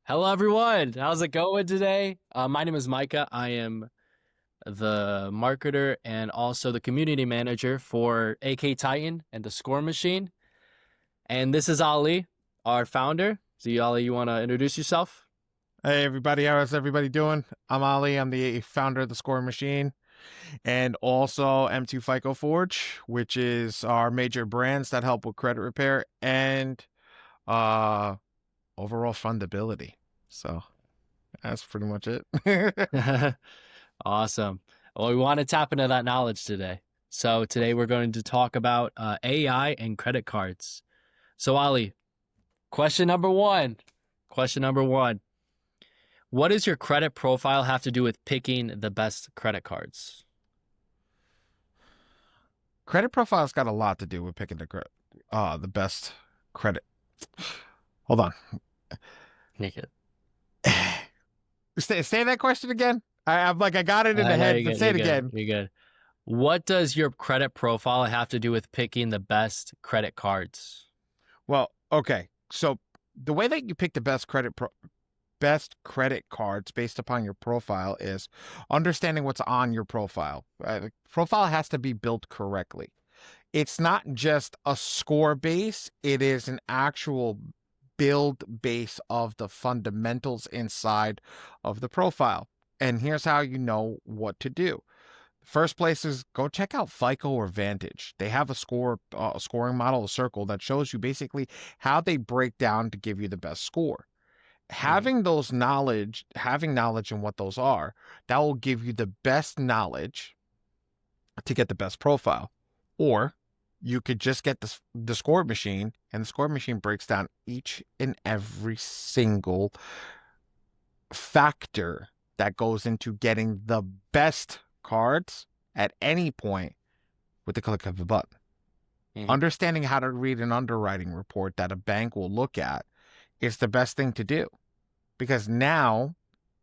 Hello, everyone. How's it going today? My name is Micah. I am the marketer and also the community manager for AK Titan and the Score Machine. And this is Ali, our founder. So, Ali, you want to introduce yourself? Hey everybody, how's everybody doing? I'm Ali. I'm the founder of the Score Machine and also M2 FICO Forge, which is our major brands that help with credit repair and uh overall fundability. So that's pretty much it. Awesome. Well, we want to tap into that knowledge today. So, today we're going to talk about AI and credit cards. So, Ali, question number one. Question number one. What does your credit profile have to do with picking the best credit cards? Credit profile's got a lot to do with picking the best credit. Hold on. Make it. Say that question again. I'm like I got it in the No, head, you're but good. say You're it good. again. You're good. What does your credit profile have to do with picking the best credit cards? Well, okay. So the way that you pick the best credit cards based upon your profile is understanding what's on your profile. The profile has to be built correctly. It's not just a score base, it is an actual build base of the fundamentals inside of the profile. And here's how you know what to do. First place is go check out FICO or Vantage. They have a scoring model, a circle that shows you basically how they break down to give you the best score. Mhm. Having knowledge in what those are, that will give you the best knowledge to get the best profile. Or you could just get the score machine, and the score machine breaks down each and every single factor that goes into getting the best cards at any point with the click of a button. Mhm. Understanding how to read an underwriting report that a bank will look at is the best thing to do because now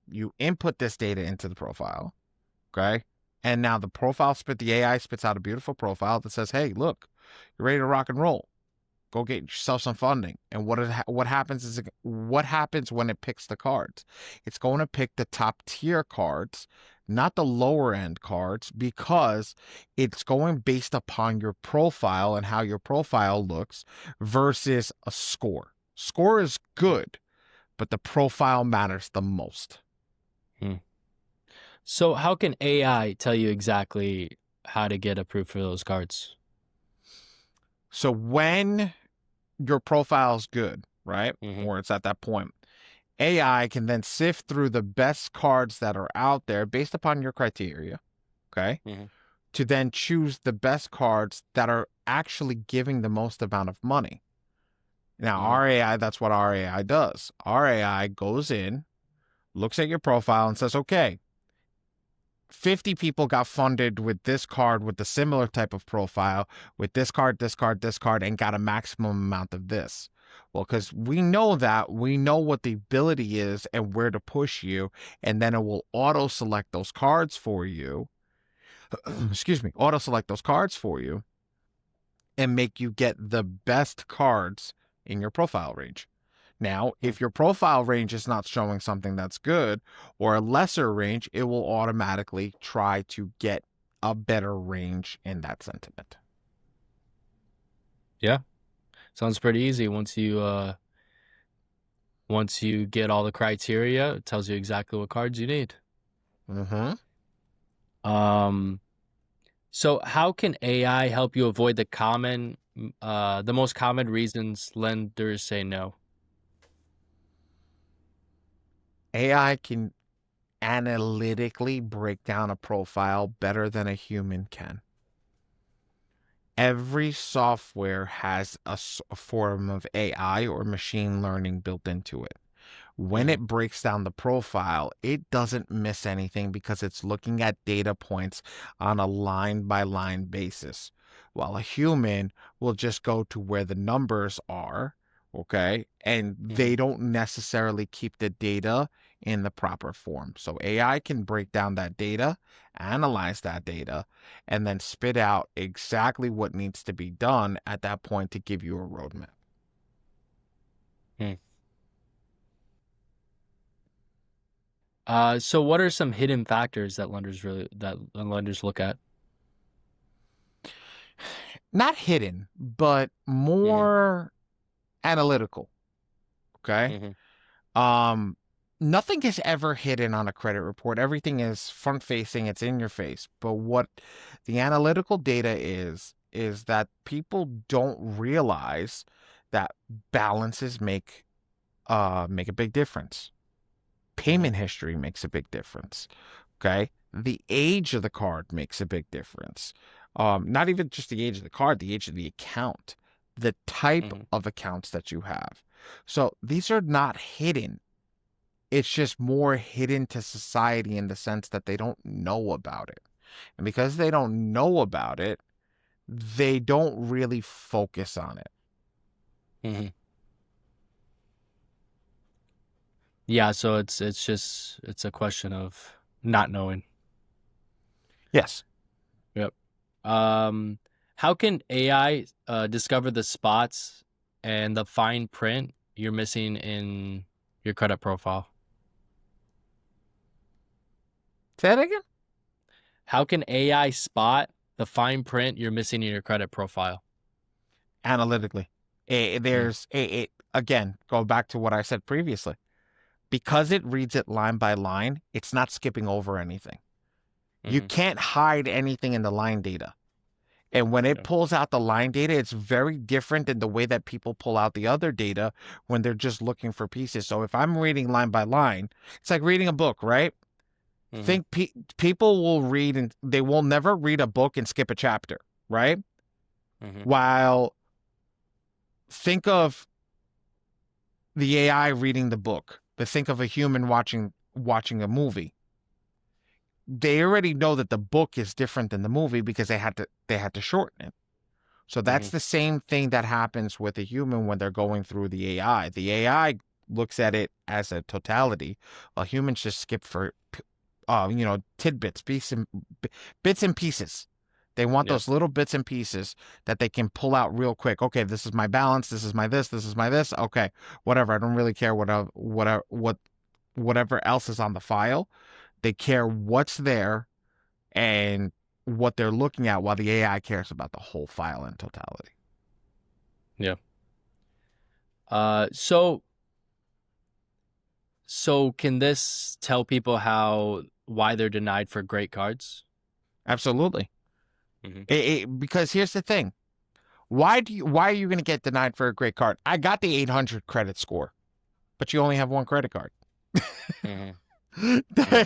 you input this data into the profile, okay? And now the AI spits out a beautiful profile that says, hey, look, you're ready to rock and roll. Go get yourself some funding. And what happens when it picks the cards? It's going to pick the top tier cards, not the lower end cards, because it's going based upon your profile and how your profile looks versus a score. Score is good, but the profile matters the most. Mhm. So, how can AI tell you exactly how to get approved for those cards? So when your profile's good, right? Mhm. Or it's at that point, AI can then sift through the best cards that are out there based upon your criteria, okay? Mhm. To then choose the best cards that are actually giving the most amount of money. Now, Mhm. our AI, that's what our AI does. Our AI goes in, looks at your profile, and says, okay, 50 people got funded with this card with a similar type of profile, with this card, this card, this card, and got a maximum amount of this. Well, because we know that, we know what the ability is and where to push you, and then it will auto select those cards for you. Excuse me, auto select those cards for you and make you get the best cards in your profile range. Now, Mhm. if your profile range is not showing something that's good or a lesser range, it will automatically try to get a better range in that sentiment. Yeah, sounds pretty easy. Once you get all the criteria, it tells you exactly what cards you need. Mm-hmm. Um, so how can AI help you avoid the most common reasons lenders say no? AI can analytically break down a profile better than a human can. Every software has a form of AI or machine learning built into it. When Mhm. it breaks down the profile, it doesn't miss anything because it's looking at data points on a line by line basis. While a human will just go to where the numbers are, okay? And Mhm. they don't necessarily keep the data in the proper form. So AI can break down that data, analyze that data, and then spit out exactly what needs to be done at that point to give you a roadmap. Hmm. So what are some hidden factors that lenders look at? Not hidden, but Mm-hmm. more analytical. Okay. Mm-hmm. Um, Nothing is ever hidden on a credit report. Everything is front facing, it's in your face. But what the analytical data is that people don't realize that balances make a big difference. Mm-hmm. Payment history makes a big difference. Okay. The age of the card makes a big difference. Not even just the age of the card, the age of the account, the type Mm-hmm. of accounts that you have. So these are not hidden. It's just more hidden to society in the sense that they don't know about it. And because they don't know about it, they don't really focus on it. Mm-hmm. Yeah, so it's a question of not knowing. Yes. Yep. Um, how can AI discover the spots and the fine print you're missing in your credit profile? Say that again? How can AI spot the fine print you're missing in your credit profile? Analytically. Mm, Again, go back to what I said previously. Because it reads it line by line, it's not skipping over anything. You mm-hmm. can't hide anything in the line data. And when it Yeah. pulls out the line data, it's very different than the way that people pull out the other data when they're just looking for pieces. So if I'm reading line by line, it's like reading a book, right? Mm-hmm. Think people will read and they will never read a book and skip a chapter, right? Mm-hmm. While think of the AI reading the book, but think of a human watching a movie. They already know that the book is different than the movie because they had to shorten it. So Mm-hmm. that's the same thing that happens with a human when they're going through the AI. The AI looks at it as a totality, while humans just skip for, tidbits, bits and pieces. They want Yep. those little bits and pieces that they can pull out real quick. Okay, this is my balance. This is my this. This is my this. Okay, whatever. I don't really care whatever else is on the file. They care what's there and what they're looking at, while the AI cares about the whole file in totality. Yeah. So can this tell people why they're denied for great cards? Absolutely. Mm-hmm. Because here's the thing. Why are you going to get denied for a great card? I got the 800 credit score, but you only have one credit card. Mm-hmm. Yeah.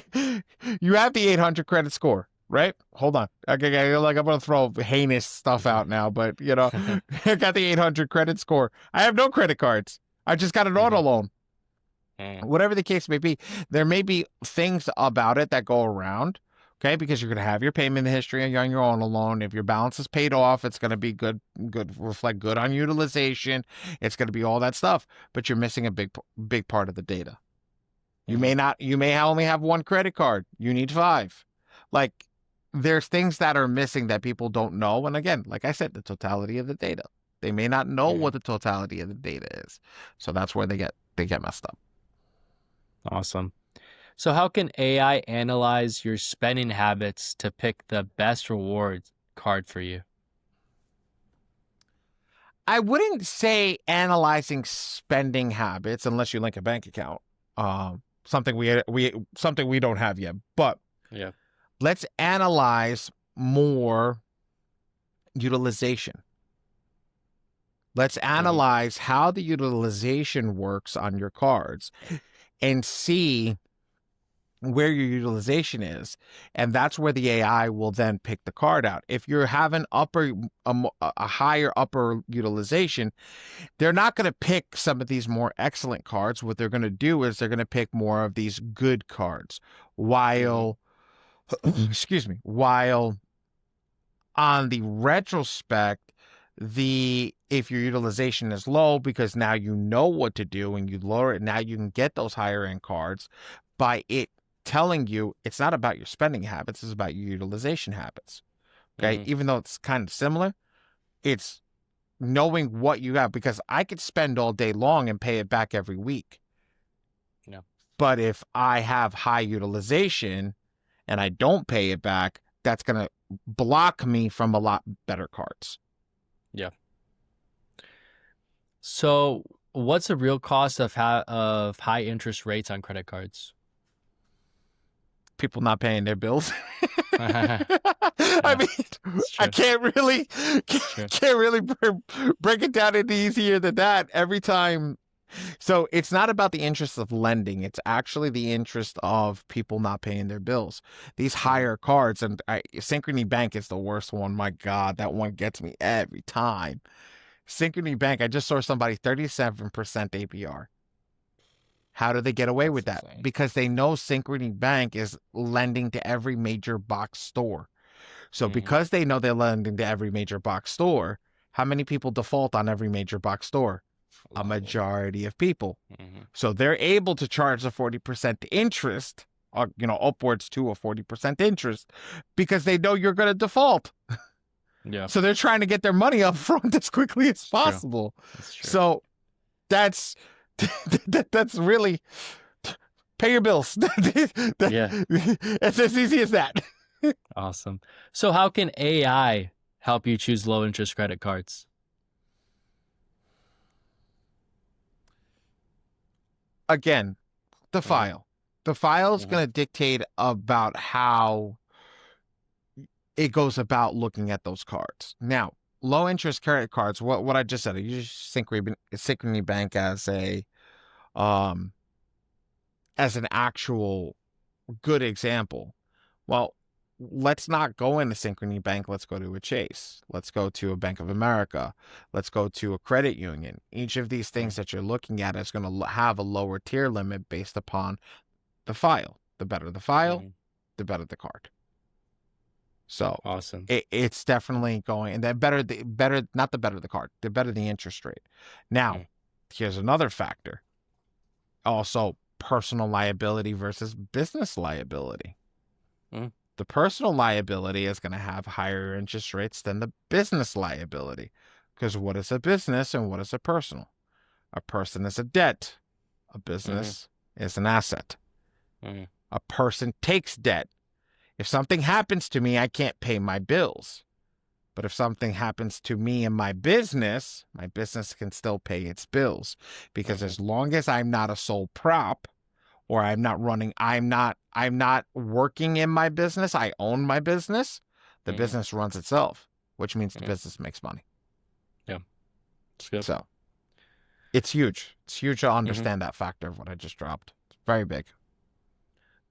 You have the 800 credit score, right? Hold on. Okay, like I'm going to throw heinous stuff out now, but I got the 800 credit score. I have no credit cards. I just got an auto Mm-hmm. loan. Mm-hmm. Whatever the case may be, there may be things about it that go around. Okay, because you're going to have your payment history on your own loan. If your balance is paid off, it's going to be reflect good on utilization. It's going to be all that stuff, but you're missing a big part of the data. Mm-hmm. You may only have one credit card. You need five. Like, there's things that are missing that people don't know. And again, like I said, the totality of the data. They may not know Mm-hmm. what the totality of the data is. So that's where they get messed up. Awesome. So how can AI analyze your spending habits to pick the best reward card for you? I wouldn't say analyzing spending habits unless you link a bank account. Something we don't have yet. But Yeah. let's analyze more utilization. Let's Mm-hmm. analyze how the utilization works on your cards and see where your utilization is, and that's where the AI will then pick the card out. If you're having a higher upper utilization, they're not going to pick some of these more excellent cards. What they're going to do is they're going to pick more of these good cards, Mm-hmm. while excuse me, while on the retrospect, the if your utilization is low, because now you know what to do and you lower it, now you can get those higher end cards by it telling you it's not about your spending habits, it's about your utilization habits. Okay, Mm-hmm. even though it's kind of similar, it's knowing what you have, because I could spend all day long and pay it back every week. Yeah. But if I have high utilization and I don't pay it back, that's going to block me from a lot better cards. Yeah. So, what's the real cost of high interest rates on credit cards? People not paying their bills. Yeah, I mean, it's I true. can't really It's true. can't really break it down any easier than that every time. So it's not about the interest of lending. It's actually the interest of people not paying their bills. These higher cards, and Synchrony Bank is the worst one. My God, that one gets me every time. Synchrony Bank, I just saw somebody 37% APR. How do they get away That's with that? insane. Because they know Synchrony Bank is lending to every major box store. So because they know they're lending to every major box store, how many people default on every major box store? A A lot of them. majority of people. Mm-hmm. So they're able to charge the 40% interest, or, upwards to a 40% interest, because they know you're going to default. Yeah, So they're trying to get their money up front as quickly as it's true. possible. It's true. So that's that's really pay your bills. Yeah, It's as easy as that. awesome. So, how can AI help you choose low interest credit cards? Again, the Mm-hmm. file. The file is Mm-hmm. going to dictate about how it goes about looking at those cards. Now, low interest credit cards, what I just said, I use Synchrony Bank um as an actual good example. Well, let's not go into Synchrony Bank. Let's go to a Chase. Let's go to a Bank of America. Let's go to a credit union. Each of these things that you're looking at is going to have a lower tier limit based upon the file. The better the file, Mm-hmm. the better the card. So Awesome. it's definitely going, and then better, not the better the card, the better the interest rate. Now, here's another factor. Also, personal liability versus business liability. Mm. The personal liability is going to have higher interest rates than the business liability. Because what is a business and what is a personal? A person is a debt. A business is an asset. Mm-hmm. A person takes debt. If something happens to me, I can't pay my bills. But if something happens to me and my business can still pay its bills. Because as long as I'm not a sole prop, or I'm not working in my business, I own my business, the business runs itself, which means the business makes money. Yeah, it's good. So it's huge. It's huge to understand that factor of what I just dropped. It's very big.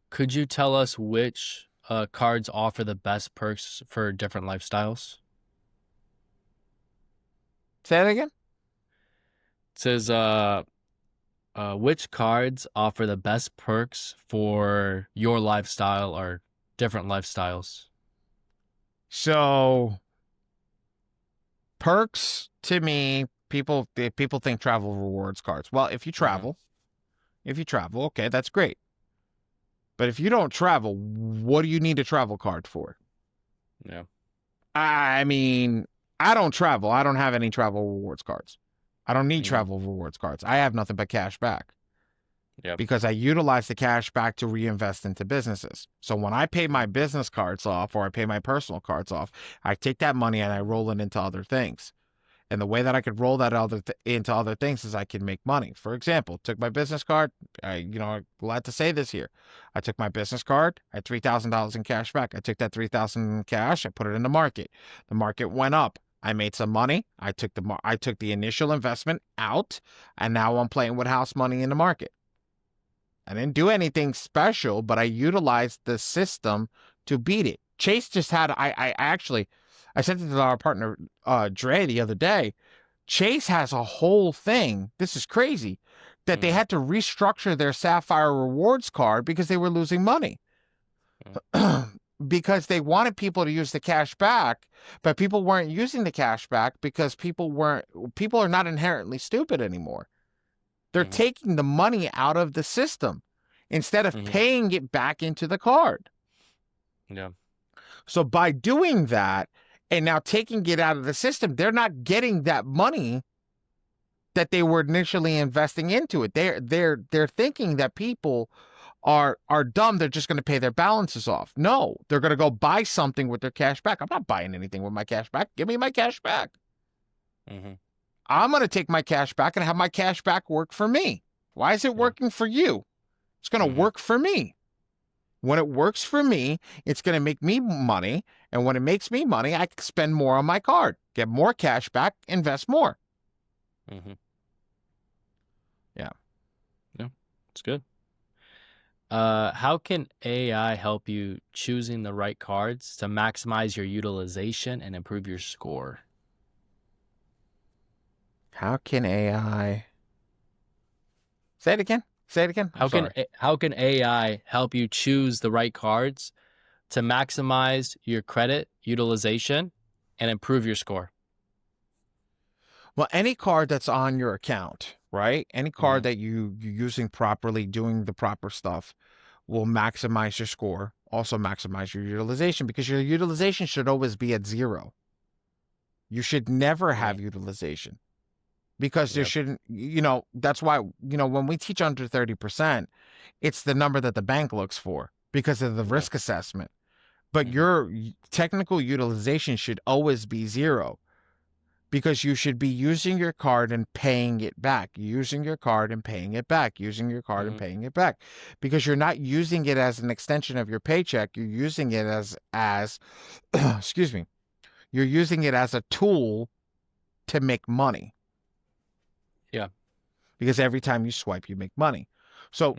Could you tell us which cards offer the best perks for different lifestyles? Say that again? It says, which cards offer the best perks for your lifestyle or different lifestyles? So perks to me, people think travel rewards cards. Well, if you travel, okay, that's great. But if you don't travel, what do you need a travel card for? Yeah. I mean, I don't travel. I don't have any travel rewards cards. I don't need travel rewards cards. I have nothing but cash back. Yep. Because I utilize the cash back to reinvest into businesses. So when I pay my business cards off, or I pay my personal cards off, I take that money and I roll it into other things. And the way that I could roll that into other things is I can make money. For example, took my business card. I'm glad to say this here. I took my business card. I had $3,000 in cash back. I took that $3,000 in cash. I put it in the market. The market went up. I made some money. I took the initial investment out, and now I'm playing with house money in the market. I didn't do anything special, but I utilized the system to beat it. Chase just had, I sent it to our partner, Dre, the other day. Chase has a whole thing. This is crazy that they had to restructure their Sapphire Rewards card because they were losing money. Because they wanted people to use the cash back, but people weren't using the cash back because people are not inherently stupid anymore. They're taking the money out of the system instead of paying it back into the card. Yeah. So by doing that and now taking it out of the system, they're not getting that money that they were initially investing into it. They're thinking that people are dumb. They're just going to pay their balances off. No, they're going to go buy something with their cash back. I'm not buying anything with my cash back. Give me my cash back. Mm-hmm. I'm going to take my cash back and have my cash back work for me. Why is it working for you? It's going to work for me. When it works for me, it's going to make me money. And when it makes me money, I can spend more on my card, get more cash back, invest more. Mm-hmm. Yeah. Yeah, it's good. How can AI help you choosing the right cards to maximize your utilization and improve your score? How can AI... Say it again. Say it again. I'm sorry. How can AI help you choose the right cards to maximize your credit utilization and improve your score? Well, any card that's on your account, right? Any card that you're using properly, doing the proper stuff, will maximize your score, also maximize your utilization, because your utilization should always be at 0. You should never have utilization, because there Yep. shouldn't, that's why, when we teach under 30%, it's the number that the bank looks for because of the risk assessment. But your technical utilization should always be 0, because you should be using your card and paying it back, using your card and paying it back, using your card and paying it back, because you're not using it as an extension of your paycheck. You're using it as excuse me, you're using it as a tool to make money. Yeah. Because every time you swipe, you make money. So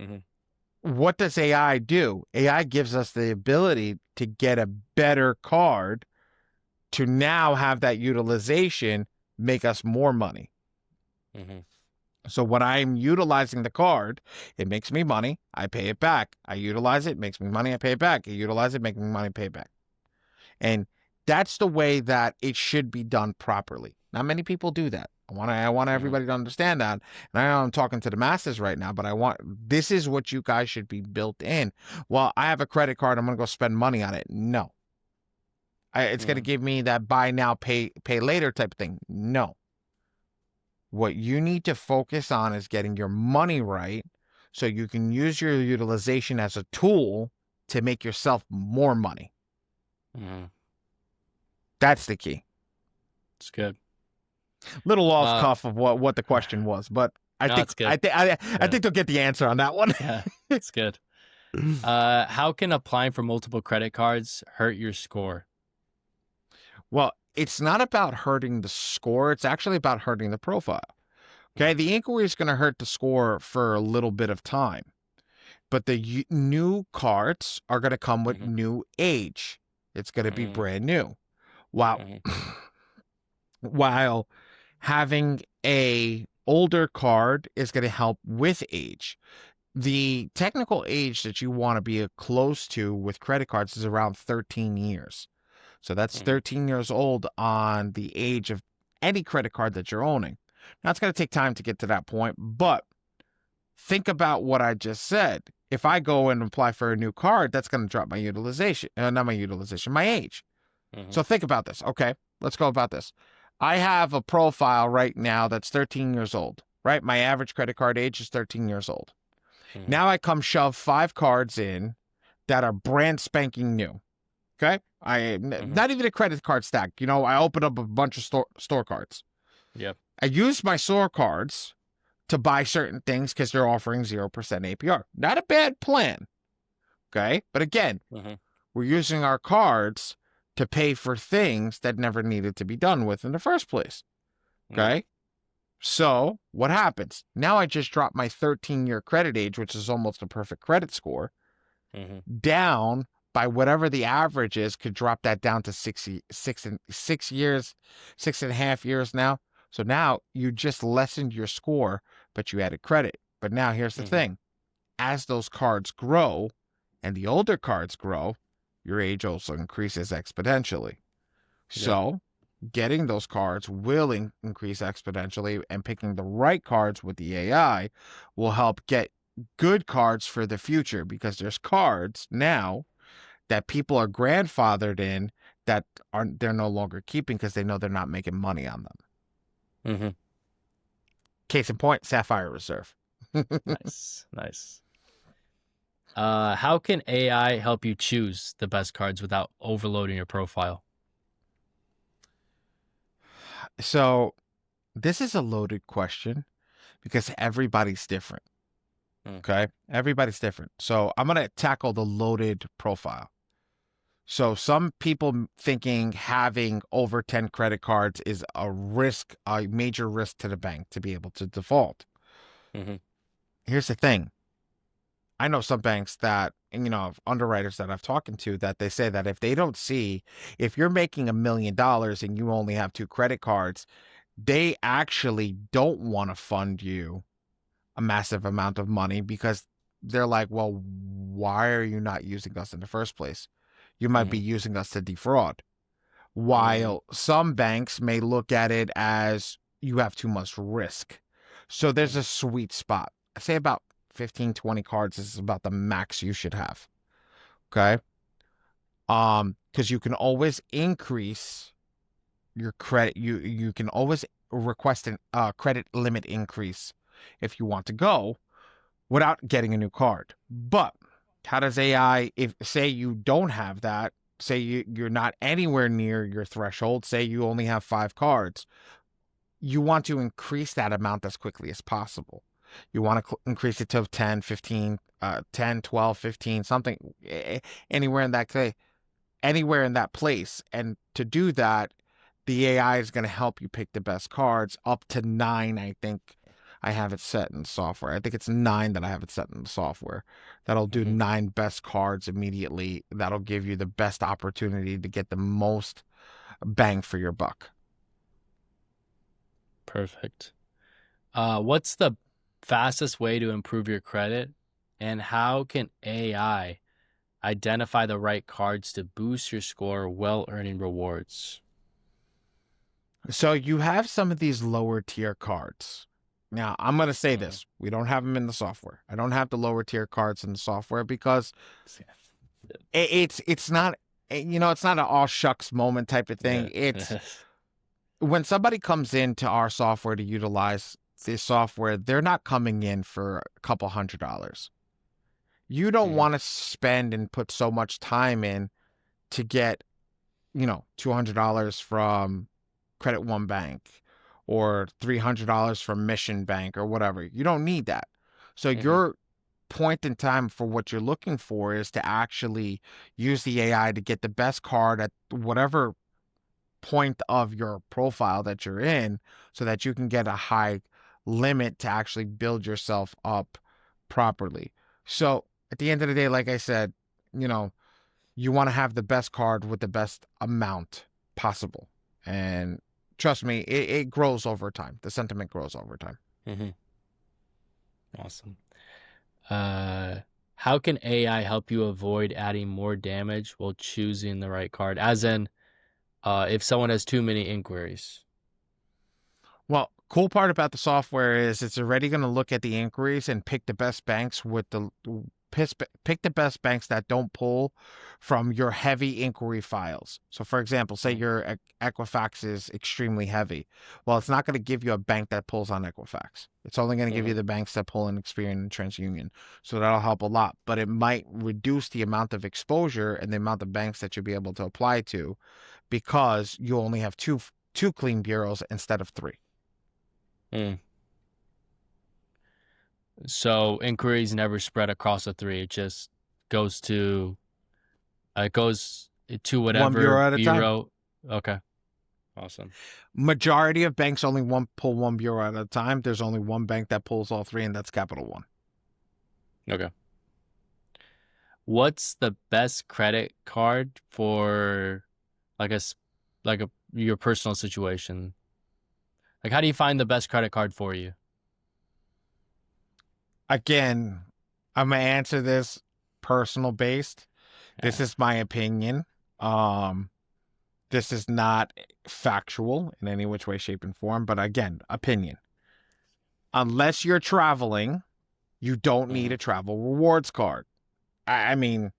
what does AI do? AI gives us the ability to get a better card to now have that utilization make us more money. So when I'm utilizing the card, it makes me money. I pay it back. I utilize it, makes me money. I pay it back. I utilize it, making me money, pay it back. And that's the way that it should be done properly. Not many people do that. I want everybody to understand that. And I know I'm talking to the masses right now, but this is what you guys should be built in. Well, I have a credit card, I'm going to go spend money on it. No. It's going to give me that buy now, pay later type of thing. No. What you need to focus on is getting your money right, so you can use your utilization as a tool to make yourself more money. That's the key. It's good. Little off cuff of what the question was, but I think they'll get the answer on that one. Yeah, it's good. How can applying for multiple credit cards hurt your score? Well, it's not about hurting the score. It's actually about hurting the profile. Okay, the inquiry is going to hurt the score for a little bit of time, but the new cards are going to come with new age. It's going to be brand new. Wow. While having a older card is going to help with age. The technical age that you want to be close to with credit cards is around 13 years. So that's 13 years old on the age of any credit card that you're owning. Now, it's going to take time to get to that point, but think about what I just said. If I go and apply for a new card, that's going to drop my utilization, not my utilization, my age. So think about this. Okay, let's go about this. I have a profile right now that's 13 years old, right? My average credit card age is 13 years old. Now I come shove 5 cards in that are brand spanking new. Okay? Not even a credit card stack. I opened up a bunch of store cards. Yep. I use my store cards to buy certain things because they're offering 0% APR. Not a bad plan. Okay? But again, we're using our cards to pay for things that never needed to be done with in the first place. Okay? So what happens? Now I just dropped my 13-year credit age, which is almost a perfect credit score, down by whatever the average is, could drop that down to 6 years, 6.5 years now. So now you just lessened your score, but you added credit. But now here's the thing. As those cards grow and the older cards grow, your age also increases exponentially. So getting those cards will increase exponentially, and picking the right cards with the AI will help get good cards for the future, because there's cards now that people are grandfathered in that they're no longer keeping because they know they're not making money on them. Case in point, Sapphire Reserve. Nice, nice. How can AI help you choose the best cards without overloading your profile? So this is a loaded question because everybody's different. Mm. Okay. Everybody's different. So I'm going to tackle the loaded profile. So some people thinking having over 10 credit cards is a risk, a major risk to the bank to be able to default. Mm-hmm. Here's the thing. I know some banks that, underwriters that I've talked to that they say that if they don't see, if you're making $1 million and you only have 2 credit cards, they actually don't want to fund you a massive amount of money because they're like, well, why are you not using us in the first place? You might be Mm-hmm. using us to defraud. Mm-hmm. While some banks may look at it as you have too much risk. So there's a sweet spot. I say about 15, 20 cards is about the max you should have. Okay. Because you can always increase your credit. You can always request an credit limit increase if you want to go without getting a new card. But how does AI, if say you don't have that, say you're not anywhere near your threshold, say you only have 5 cards, you want to increase that amount as quickly as possible. You want to increase it to 10, 15, 10, 12, 15, something, anywhere in that anywhere in that place. And to do that, the AI is going to help you pick the best cards up to 9. I think I have it set in software. I think it's 9 that I have it set in the software. That'll do Mm-hmm. 9 best cards immediately. That'll give you the best opportunity to get the most bang for your buck. Perfect. What's the fastest way to improve your credit, and how can AI identify the right cards to boost your score while earning rewards? So you have some of these lower tier cards. Now, I'm going to say Mm. this. We don't have them in the software. I don't have the lower tier cards in the software because it's not, it's not an all shucks moment type of thing. It's Yeah. when somebody comes into our software to utilize this software, they're not coming in for a couple $100. You don't Mhm. want to spend and put so much time in to get, $200 from Credit One Bank or $300 from Mission Bank or whatever. You don't need that. So Mhm. your point in time for what you're looking for is to actually use the AI to get the best card at whatever point of your profile that you're in so that you can get a high limit to actually build yourself up properly. So at the end of the day, like I said, you know, you want to have the best card with the best amount possible. And trust me, it grows over time. The sentiment grows over time. Mhm. Awesome. Uh, how can AI help you avoid adding more damage while choosing the right card? As in, if someone has too many inquiries. Well, cool part about the software is it's already going to look at the inquiries and pick the best banks with the pick the best banks that don't pull from your heavy inquiry files. So for example, say Mm. your Equifax is extremely heavy. Well, it's not going to give you a bank that pulls on Equifax. It's only going to give you Mhm. the banks that pull in Experian and TransUnion. So that'll help a lot, but it might reduce the amount of exposure and the amount of banks that you'll be able to apply to because you only have two clean bureaus instead of 3. Mm. So inquiries never spread across the three. It just goes to it goes to One whatever bureau at a time. bureau. Okay. Awesome. Majority of banks only pull one bureau at a time. There's only one bank that pulls all 3, and that's Capital One. Okay. What's the best credit card for like your personal situation? Like, how do you find the best credit card for you? Again, I'm gonna answer this personal based. This Yeah. is my opinion. Um, this is not factual in any which way, shape, and form. But again, opinion. Unless you're traveling, you don't need Mhm. a travel rewards card. I mean,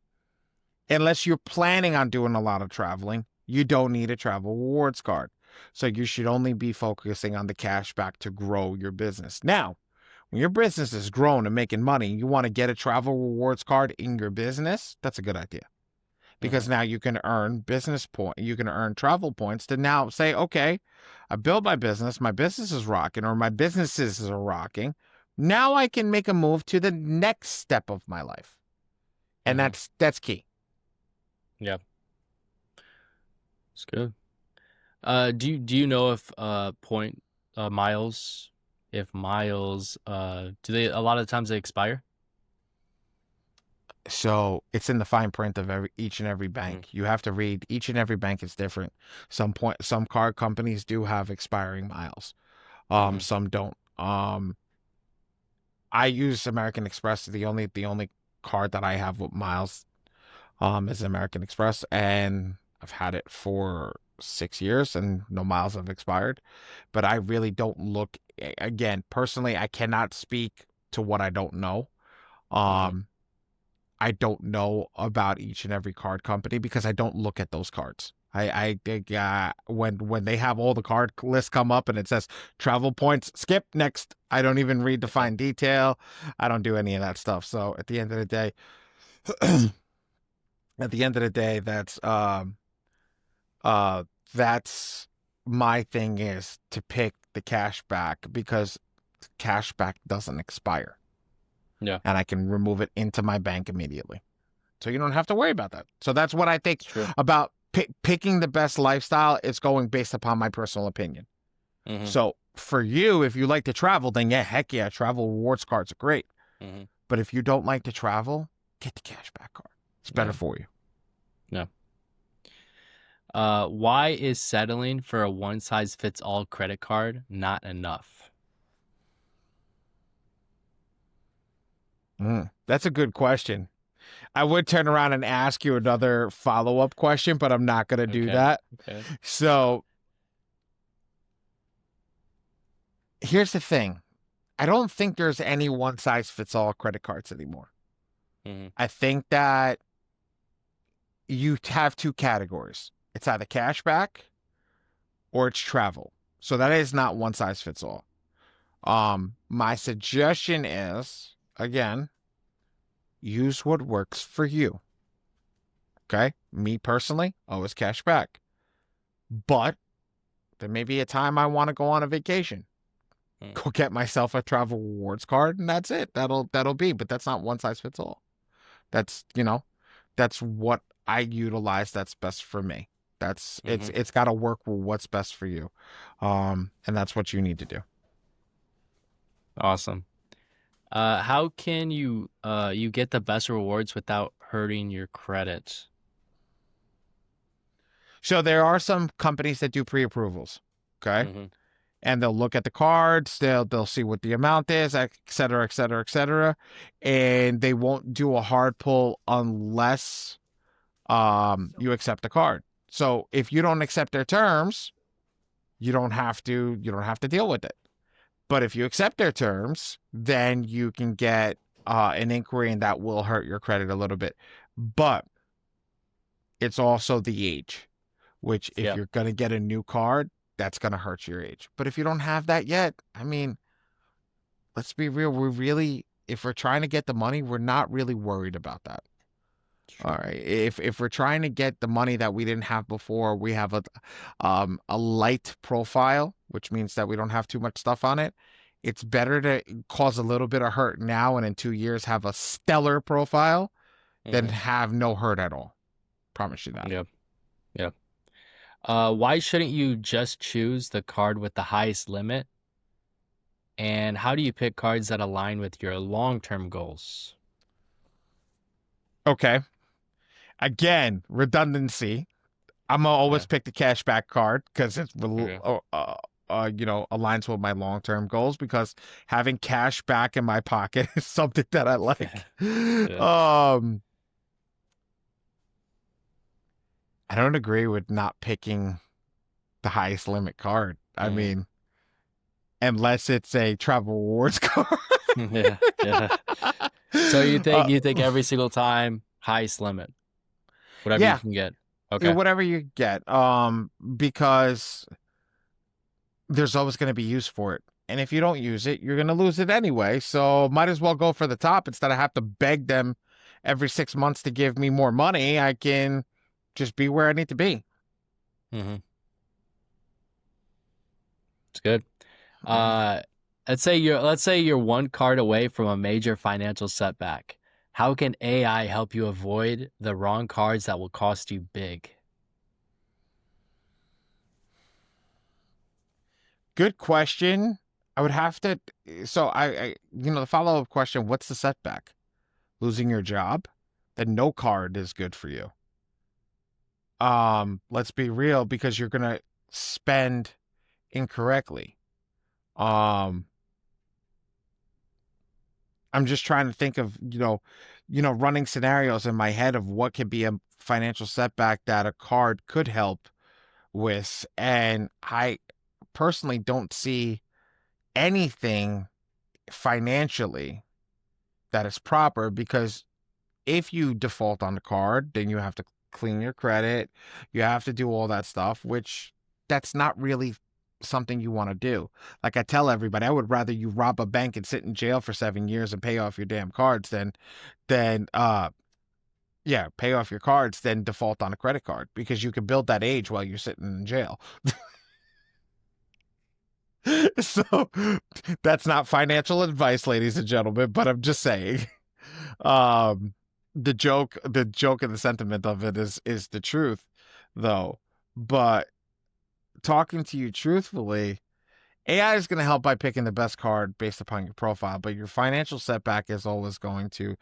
unless you're planning on doing a lot of traveling, you don't need a travel rewards card. So you should only be focusing on the cash back to grow your business. Now, when your business is grown and making money, you want to get a travel rewards card in your business, that's a good idea. Mm-hmm. Because now you can earn you can earn travel points to now say, okay, I built my business is rocking, or my businesses are rocking. Now I can make a move to the next step of my life. And Mm-hmm. that's key. Yeah, it's good. Do you know if point miles, if miles do they a lot of times they expire? So it's in the fine print of each and every Mm-hmm. bank. You have to read each and every bank is different. Some card companies do have expiring miles. Mm-hmm. Some don't. I use American Express. The only card that I have with miles is American Express, and I've had it for 6 years and no miles have expired. But I really don't look, again, personally, I cannot speak to what I don't know. Mm-hmm. Um, I don't know about each and every card company because I don't look at those cards. I think when they have all the card lists come up and it says travel points, skip next. I don't even read the Yeah. fine detail. I don't do any of that stuff. So at the end of the day, that's uh that's my thing is to pick the cash back because cash back doesn't expire Yeah, and I can remove it into my bank immediately. So you don't have to worry about that. So that's what I think it's true. about picking the best lifestyle. It's going based upon my personal opinion. Mm-hmm. So for you, if you like to travel, then yeah, heck yeah, travel rewards cards are great. Mm-hmm. But if you don't like to travel, get the cashback card. It's better Yeah. for you. Yeah. Why is settling for a one size fits all credit card not enough? That's a good question. I would turn around and ask you another follow-up question, but I'm not going to do Okay. that. Okay. So here's the thing. I don't think there's any one size fits all credit cards anymore. Mm-hmm. I think that you have two categories. It's either cashback or it's travel. So that is not one size fits all. My suggestion is, again, use what works for you. Okay? Me personally, always cashback. But there may be a time I want to go on a vacation. Mm. Go get myself a travel rewards card and that's it. That'll be, but that's not one size fits all. That's, that's what I utilize that's best for me. That's Mm-hmm. it's got to work with what's best for you. And that's what you need to do. Awesome. How can you get the best rewards without hurting your credit? So there are some companies that do pre-approvals, okay? Mm-hmm. And they'll look at the cards, they'll see what the amount is, et cetera, et cetera, et cetera, and they won't do a hard pull unless you accept the card. So if you don't accept their terms, you don't have to deal with it. But if you accept their terms, then you can get an inquiry and that will hurt your credit a little bit. But it's also the age, which if Yeah. you're going to get a new card, that's going to hurt your age. But if you don't have that yet, I mean, let's be real. If we're trying to get the money, we're not really worried about that. All right. If we're trying to get the money that we didn't have before, we have a light profile, which means that we don't have too much stuff on it. It's better to cause a little bit of hurt now and in 2 years have a stellar profile than Mm-hmm. have no hurt at all. Promise you that. Yeah. Yeah. Why shouldn't you just choose the card with the highest limit? And how do you pick cards that align with your long-term goals? Okay. Again, redundancy. I'm gonna always Yeah. pick the cashback card because Okay. aligns with my long term goals because having cash back in my pocket is something that I like. Yeah. I don't agree with not picking the highest limit card. I Mm-hmm. mean, unless it's a travel rewards card. Yeah. Yeah. So you think uh, you think every single time highest limit, whatever you yeah, can get. Okay. whatever you get. Because there's always going to be use for it. And if you don't use it, you're going to lose it anyway. So might as well go for the top instead of have to beg them every 6 months to give me more money. I can just be where I need to be. Mm-hmm. It's good. Mhm. Uh, let's say you're one card away from a major financial setback. How can AI help you avoid the wrong cards that will cost you big? Good question. I would have to. So the follow up question: what's the setback? Losing your job? Then no card is good for you. Let's be real, because you're gonna spend incorrectly. Um, I'm just trying to think of, running scenarios in my head of what could be a financial setback that a card could help with. And I personally don't see anything financially that is proper, because if you default on the card, then you have to clean your credit. You have to do all that stuff, which that's not really something you want to do. Like I tell everybody, I would rather you rob a bank and sit in jail for 7 years and pay off your damn cards than yeah, pay off your cards than default on a credit card, because you can build that age while you're sitting in jail. So that's not financial advice, ladies and gentlemen, but I'm just saying. Um, the joke and the sentiment of it is the truth, though. But talking to you truthfully, AI is going to help by picking the best card based upon your profile, but your financial setback is always going to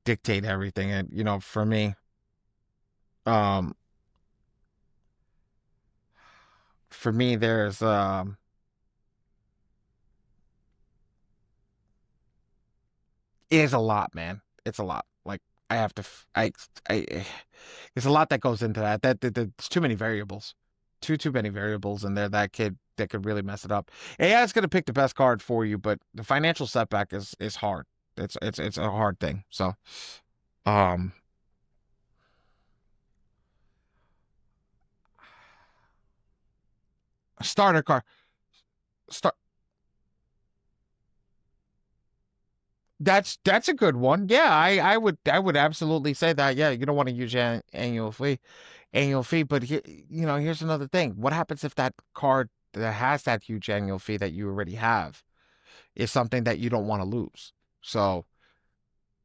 dictate everything. And for me, um, there's it is a lot, man. It's a lot. Like I have to, I, it's a lot that goes into that. There's too many variables, too many variables in there that could really mess it up. AI is going to pick the best card for you, but the financial setback is hard. It's a hard thing. So, um, starter card, start. That's a good one. Yeah, I would absolutely say that. Yeah, you don't want to use your annual fee. But here's another thing. What happens if that card that has that huge annual fee that you already have is something that you don't want to lose? So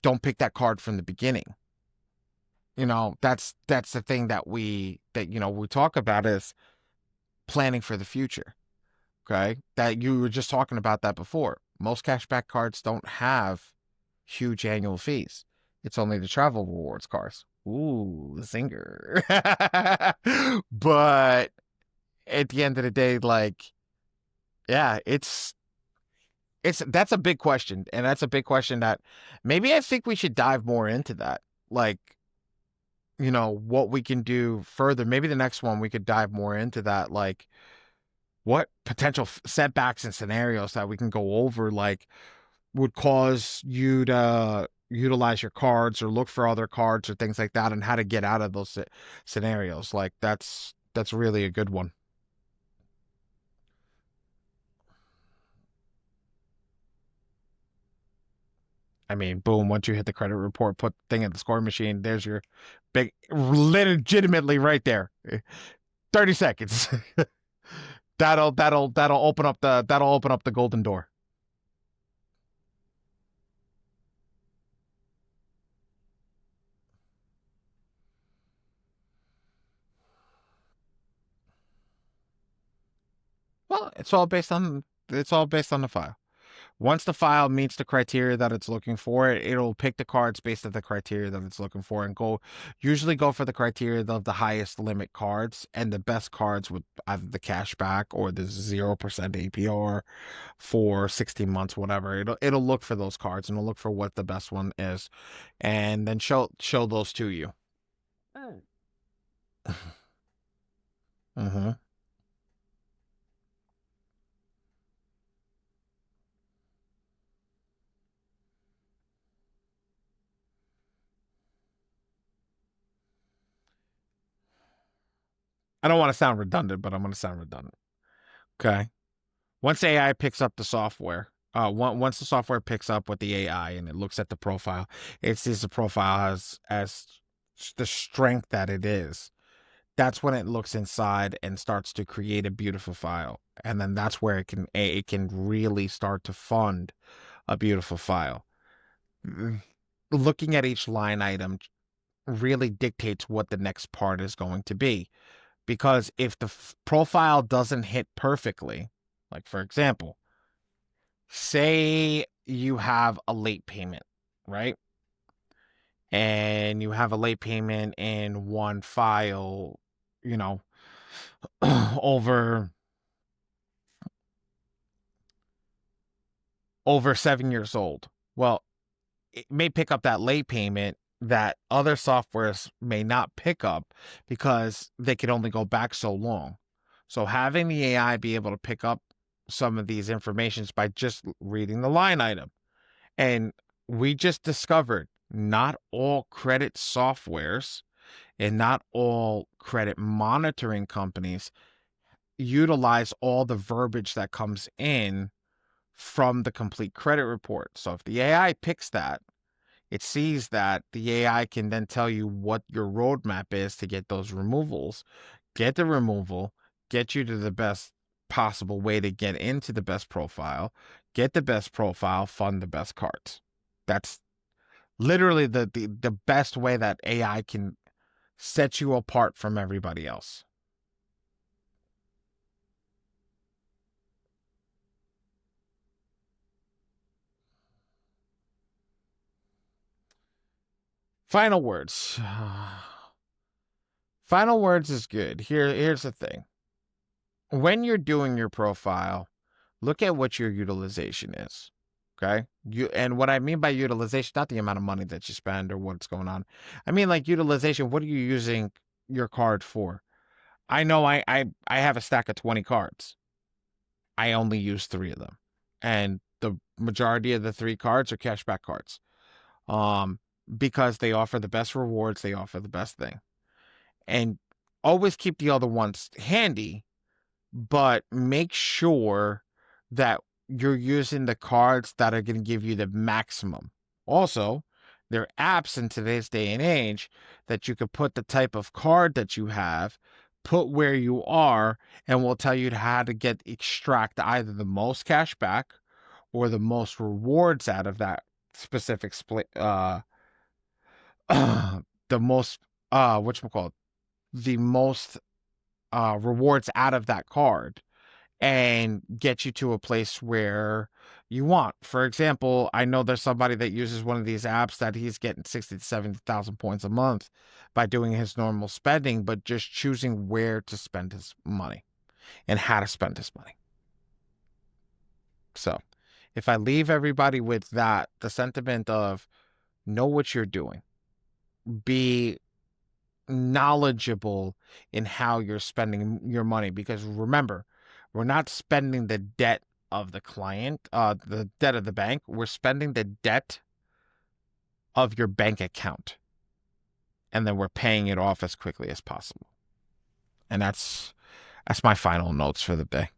don't pick that card from the beginning. That's the thing that we talk about is planning for the future. Okay, that you were just talking about that before. Most cashback cards don't have huge annual fees. It's only the travel rewards cards. Ooh, zinger. But at the end of the day, like, yeah, it's that's a big question, and that's a big question that maybe I think we should dive more into that. Like, what we can do further. Maybe the next one we could dive more into that. Like, what potential setbacks and scenarios that we can go over, like, would cause you to utilize your cards or look for other cards or things like that, and how to get out of those scenarios. Like, that's really a good one. I mean, boom, once you hit the credit report, put thing in the scoring machine, there's your big, legitimately right there. 30 seconds. That'll open up the golden door. Well, it's all based on the file. Once the file meets the criteria that it's looking for, it'll pick the cards based on the criteria that it's looking for, and usually go for the criteria of the highest limit cards and the best cards with either the cashback or the 0% APR for 16 months, whatever. It'll look for those cards, and it'll look for what the best one is, and then show those to you. Hmm. I don't want to sound redundant, but I'm going to sound redundant. Okay. Once AI picks up the software, once the software picks up with the AI and it looks at the profile, it sees the profile as the strength that it is. That's when it looks inside and starts to create a beautiful file, and then that's where it can really start to fund a beautiful file. Looking at each line item really dictates what the next part is going to be, because if the profile doesn't hit perfectly, like for example, say you have a late payment, right? And you have a late payment in one file, you know, over 7 years old. Well, it may pick up that late payment that other softwares may not pick up because they can only go back so long. So having the AI be able to pick up some of these informations by just reading the line item. And we just discovered not all credit softwares and not all credit monitoring companies utilize all the verbiage that comes in from the complete credit report. So if the AI picks that, it sees that, the AI can then tell you what your roadmap is to get those removals, get the removal, get you to the best possible way to get into the best profile, get the best profile, fund the best cards. That's literally the best way that AI can set you apart from everybody else. Final words. Final words is good. Here's the thing. When you're doing your profile, look at what your utilization is. Okay? And what I mean by utilization, not the amount of money that you spend or what's going on. I mean like utilization, what are you using your card for? I know I have a stack of 20 cards. I only use 3 of them. And the majority of the 3 cards are cashback cards. Because they offer the best rewards, they offer the best thing. And always keep the other ones handy, but make sure that you're using the cards that are going to give you the maximum. Also, there are apps in today's day and age that you could put the type of card that you have, put where you are, and will tell you how to extract either the most cash back or the most rewards out of that specific split. The most whatchamacallit, the most rewards out of that card and get you to a place where you want. For example, I know there's somebody that uses one of these apps that he's getting 60 to 70,000 points a month by doing his normal spending, but just choosing where to spend his money and how to spend his money. So if I leave everybody with that, the sentiment of know what you're doing, be knowledgeable in how you're spending your money, because remember, we're not spending the debt of the client, the debt of the bank. We're spending the debt of your bank account, and then we're paying it off as quickly as possible. And that's my final notes for the day.